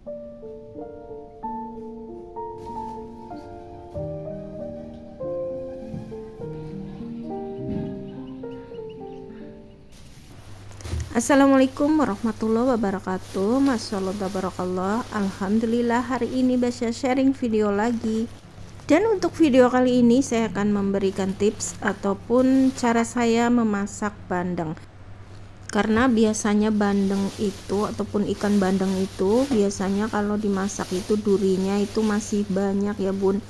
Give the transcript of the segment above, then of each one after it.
Assalamualaikum warahmatullahi wabarakatuh. Masyaallah tabarakallah. Alhamdulillah, hari ini Basya sharing video lagi. Dan untuk video kali ini saya akan memberikan tips ataupun cara saya memasak bandeng. Karena biasanya bandeng itu ataupun ikan bandeng itu biasanya kalau dimasak itu durinya itu masih banyak ya bun,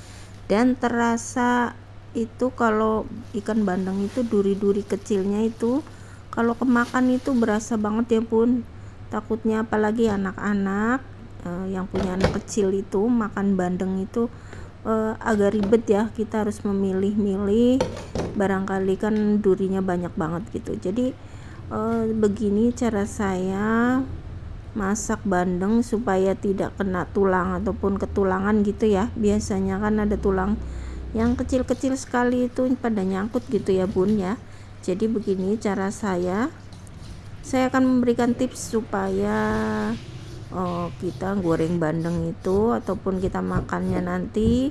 dan terasa itu kalau ikan bandeng itu duri-duri kecilnya itu kalau kemakan itu berasa banget ya bun. Takutnya apalagi anak-anak yang punya anak kecil itu makan bandeng itu agak ribet ya, kita harus memilih-milih, barangkali kan durinya banyak banget gitu. Jadi begini cara saya masak bandeng supaya tidak kena tulang ataupun ketulangan gitu ya. Biasanya kan ada tulang yang kecil-kecil sekali itu pada nyangkut gitu ya bun ya. Jadi begini cara saya akan memberikan tips supaya kita goreng bandeng itu ataupun kita makannya nanti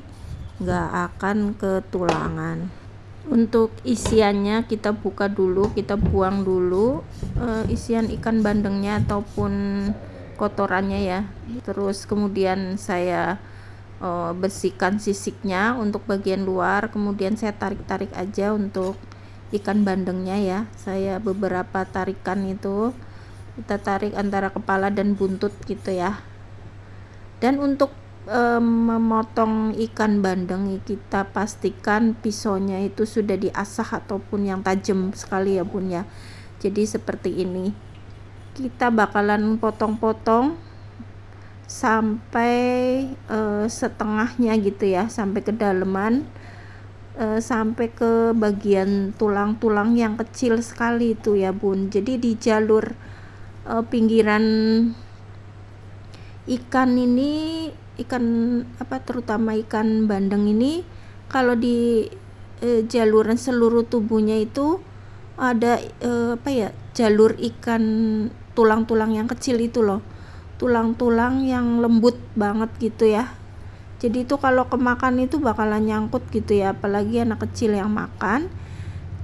nggak akan ketulangan. Untuk isiannya kita buka dulu, kita buang dulu isian ikan bandengnya ataupun kotorannya ya. Terus kemudian saya bersihkan sisiknya untuk bagian luar, kemudian saya tarik-tarik aja untuk ikan bandengnya ya. Saya beberapa tarikan itu, kita tarik antara kepala dan buntut gitu ya. Dan untuk memotong ikan bandeng kita pastikan pisaunya itu sudah diasah ataupun yang tajam sekali ya bun ya. Jadi seperti ini kita bakalan potong-potong sampai setengahnya gitu ya, sampai kedalaman, sampai ke bagian tulang-tulang yang kecil sekali itu ya bun. Jadi di jalur pinggiran ikan ini, ikan terutama ikan bandeng ini, kalau di jaluran seluruh tubuhnya itu ada jalur ikan tulang-tulang yang kecil itu loh, tulang-tulang yang lembut banget gitu ya. Jadi itu kalau kemakan itu bakalan nyangkut gitu ya, apalagi anak kecil yang makan.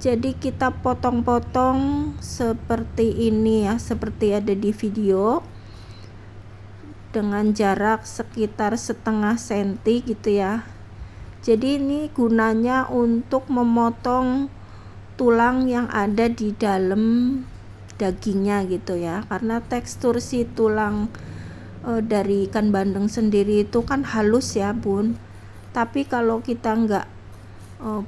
Jadi kita potong-potong seperti ini ya, seperti ada di video, dengan jarak sekitar setengah senti gitu ya. Jadi ini gunanya untuk memotong tulang yang ada di dalam dagingnya gitu ya, karena tekstur si tulang dari ikan bandeng sendiri itu kan halus ya bun. Tapi kalau kita nggak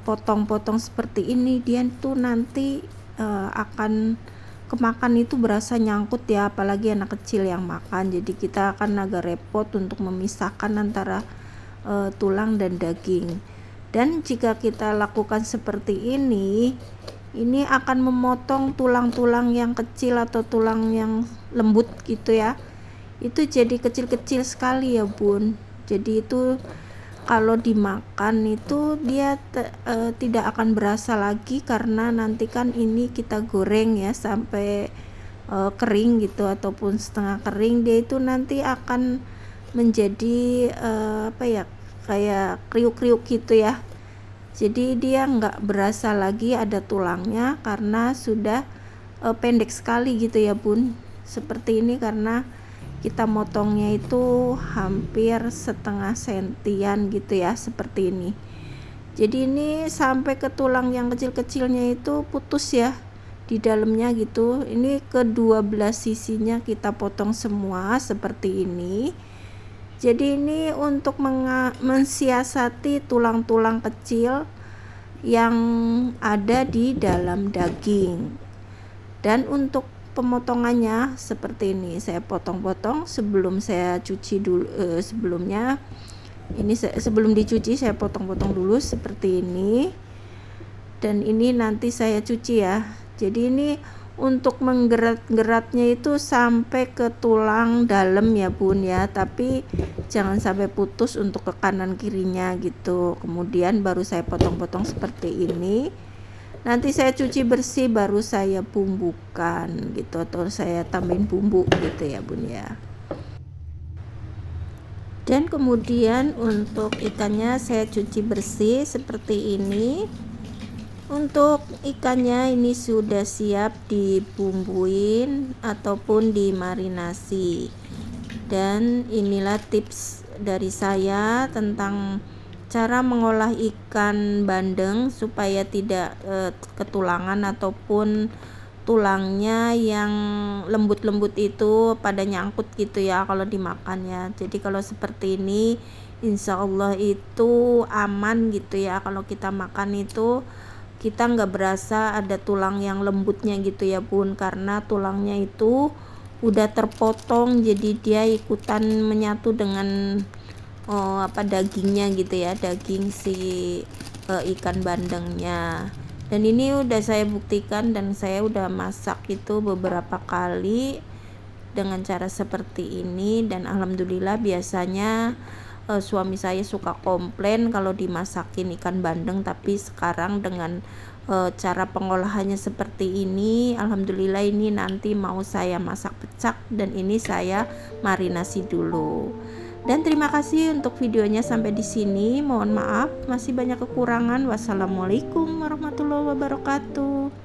potong-potong seperti ini, dia tuh nanti akan kemakan itu berasa nyangkut ya, apalagi anak kecil yang makan. Jadi kita akan agak repot untuk memisahkan antara tulang dan daging. Dan jika kita lakukan seperti ini akan memotong tulang-tulang yang kecil atau tulang yang lembut gitu ya, itu jadi kecil-kecil sekali ya bun. Jadi itu kalau dimakan itu dia tidak akan berasa lagi, karena nanti kan ini kita goreng ya sampai kering gitu ataupun setengah kering, dia itu nanti akan menjadi kayak kriuk-kriuk gitu ya. Jadi dia nggak berasa lagi ada tulangnya karena sudah pendek sekali gitu ya bun, seperti ini, karena kita motongnya itu hampir setengah sentian gitu ya, seperti ini. Jadi ini sampai ke tulang yang kecil-kecilnya itu putus ya di dalamnya gitu. Ini kedua belah sisinya kita potong semua seperti ini. Jadi ini untuk mensiasati tulang-tulang kecil yang ada di dalam daging. Dan untuk pemotongannya seperti ini, saya potong-potong sebelum saya cuci dulu. Sebelumnya ini sebelum dicuci saya potong-potong dulu seperti ini, dan ini nanti saya cuci ya. Jadi ini untuk menggerat-geratnya itu sampai ke tulang dalam ya bun ya, tapi jangan sampai putus untuk ke kanan kirinya gitu. Kemudian baru saya potong-potong seperti ini. Nanti saya cuci bersih baru saya bumbukan gitu, atau saya tambahin bumbu gitu ya bun ya. Dan kemudian untuk ikannya saya cuci bersih seperti ini. Untuk ikannya ini sudah siap dibumbuin ataupun dimarinasi. Dan inilah tips dari saya tentang cara mengolah ikan bandeng supaya tidak ketulangan ataupun tulangnya yang lembut-lembut itu pada nyangkut gitu ya kalau dimakan ya. Jadi kalau seperti ini insya Allah itu aman gitu ya, kalau kita makan itu kita nggak berasa ada tulang yang lembutnya gitu ya bun, karena tulangnya itu udah terpotong jadi dia ikutan menyatu dengan dagingnya gitu ya, daging si ikan bandengnya. Dan ini udah saya buktikan dan saya udah masak itu beberapa kali dengan cara seperti ini, dan alhamdulillah biasanya suami saya suka komplain kalau dimasakin ikan bandeng, tapi sekarang dengan cara pengolahannya seperti ini alhamdulillah ini nanti mau saya masak pecak dan ini saya marinasi dulu. Dan terima kasih untuk videonya sampai di sini. Mohon maaf masih banyak kekurangan. Wassalamualaikum warahmatullahi wabarakatuh.